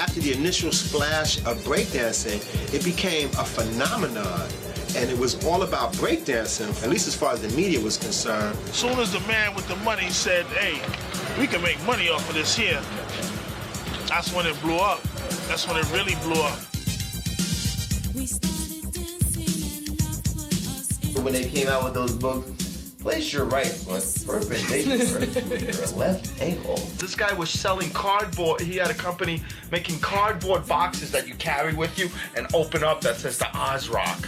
after the initial splash of breakdancing, it became a phenomenon. And it was all about breakdancing, at least as far as the media was concerned. As soon as the man with the money said, hey, we can make money off of this here, that's when it blew up. That's when it really blew up. When they came out with those books, place your right foot perpendicular to your left ankle. This guy was selling cardboard. He had a company making cardboard boxes that you carry with you and open up that says the Oz Rock.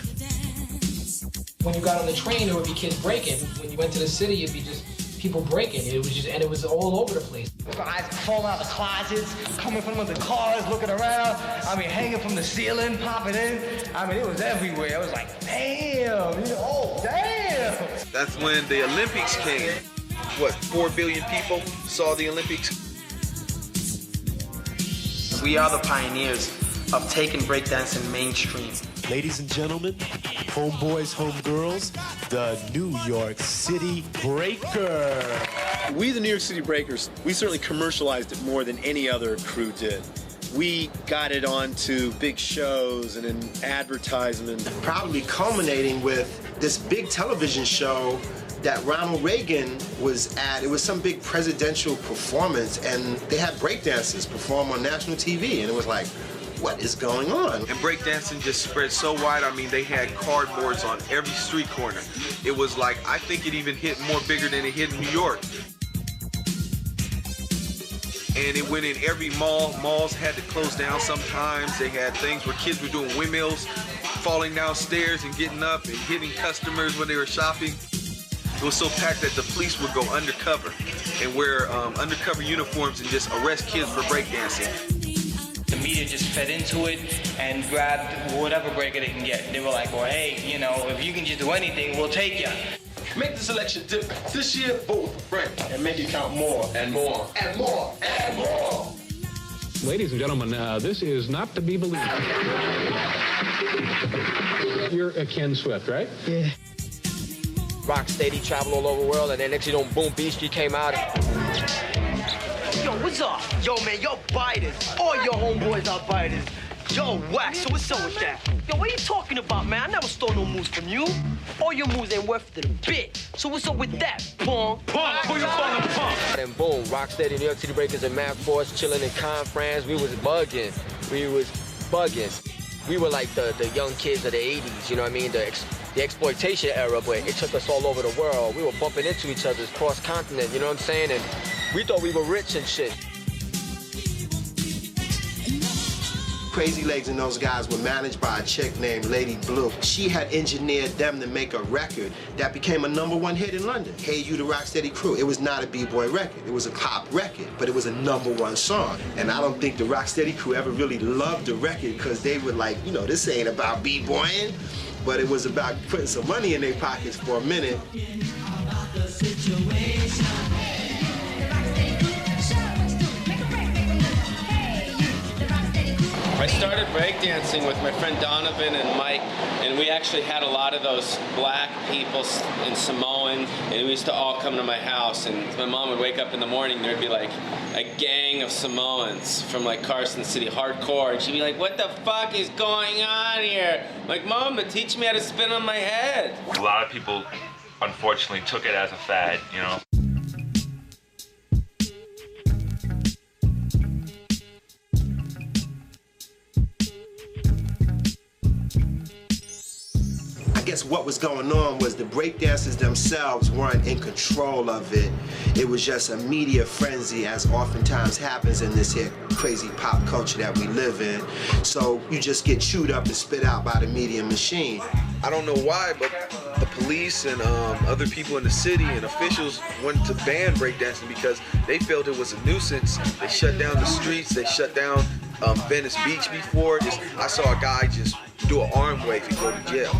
When you got on the train, there would be kids breaking. When you went to the city, it'd be just people breaking. It was all over the place. Guys falling out of the closets, coming from the cars, looking around. I mean, hanging from the ceiling, popping in. I mean, it was everywhere. I was like, damn, oh, damn. That's when the Olympics came. What, 4 billion people saw the Olympics? We are the pioneers of taking breakdancing mainstream. Ladies and gentlemen, homeboys, homegirls, the New York City Breaker. We, the New York City Breakers, we certainly commercialized it more than any other crew did. We got it onto big shows and in advertisements. Probably culminating with this big television show that Ronald Reagan was at. It was some big presidential performance, and they had breakdancers perform on national TV, and it was like, what is going on? And breakdancing just spread so wide. I mean, they had cardboards on every street corner. It was like, I think it even hit more bigger than it hit in New York. And it went in every mall. Malls had to close down sometimes. They had things where kids were doing windmills, falling downstairs and getting up and hitting customers when they were shopping. It was so packed that the police would go undercover and wear undercover uniforms and just arrest kids for breakdancing. The media just fed into it and grabbed whatever breaker they can get. They were like, well, hey, you know, if you can just do anything, we'll take you. Make the selection different. This year, vote for Frank and make it count more and more and more and more. Ladies and gentlemen, this is not to be believed. You're Ken Swift, right? Yeah. Rocksteady, travel all over the world, and then next you know, boom, Beach Street came out. Yo, what's up? Yo, man, yo biters. All your homeboys are biters. Yo, Wax, so what's up with that? Yo, what are you talking about, man? I never stole no moves from you. All your moves ain't worth it a bit. So what's up with that, punk? Punk, who you calling punk? And boom, Rocksteady, New York City Breakers, and Mad Force chilling in Conference. We was bugging. We were like the young kids of the 80s, you know what I mean? The exploitation era, but it took us all over the world. We were bumping into each other cross-continent, you know what I'm saying? And we thought we were rich and shit. Crazy Legs and those guys were managed by a chick named Lady Blue. She had engineered them to make a record that became a #1 hit in London. Hey You, the Rocksteady Crew. It was not a B-boy record. It was a pop record, but it was a #1 song. And I don't think the Rocksteady Crew ever really loved the record because they were like, you know, this ain't about B-boying, but it was about putting some money in their pockets for a minute. I started breakdancing with my friend Donovan and Mike, and we actually had a lot of those black people and Samoans, and we used to all come to my house, and my mom would wake up in the morning, there'd be like a gang of Samoans from like Carson City, hardcore, and she'd be like, what the fuck is going on here? I'm like, Mom, but teach me how to spin on my head. A lot of people, unfortunately, took it as a fad, you know? I guess what was going on was the breakdancers themselves weren't in control of it. It was just a media frenzy, as oftentimes happens in this here crazy pop culture that we live in. So you just get chewed up and spit out by the media machine. I don't know why, but the police and other people in the city and officials wanted to ban breakdancing because they felt it was a nuisance. They shut down the streets, they shut down Venice Beach before. I saw a guy just do an arm wave and go to jail.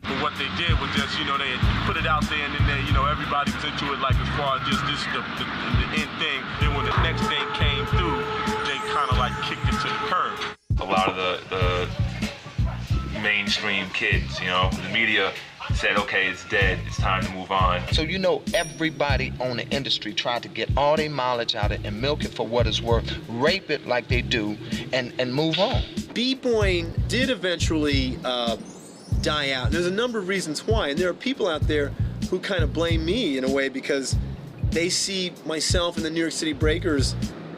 But what they did was just, you know, they put it out there and then they, you know, everybody was into it like as far as just this the end thing. Then when the next thing came through, they kind of like kicked it to the curb. A lot of the mainstream kids, you know, the media said, okay, it's dead, it's time to move on. So you know everybody on the industry tried to get all their mileage out of it and milk it for what it's worth, rape it like they do, and move on. B-boying did eventually die out. There's a number of reasons why, and there are people out there who kind of blame me in a way because they see myself and the New York City Breakers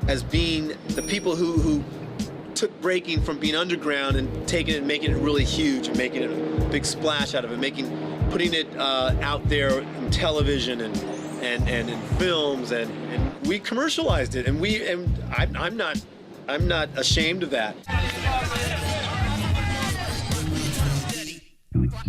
as being the people who took breaking from being underground and taking it and making it really huge and making it a big splash out of it, putting it out there in television and in films, and we commercialized it, and I'm not ashamed of that.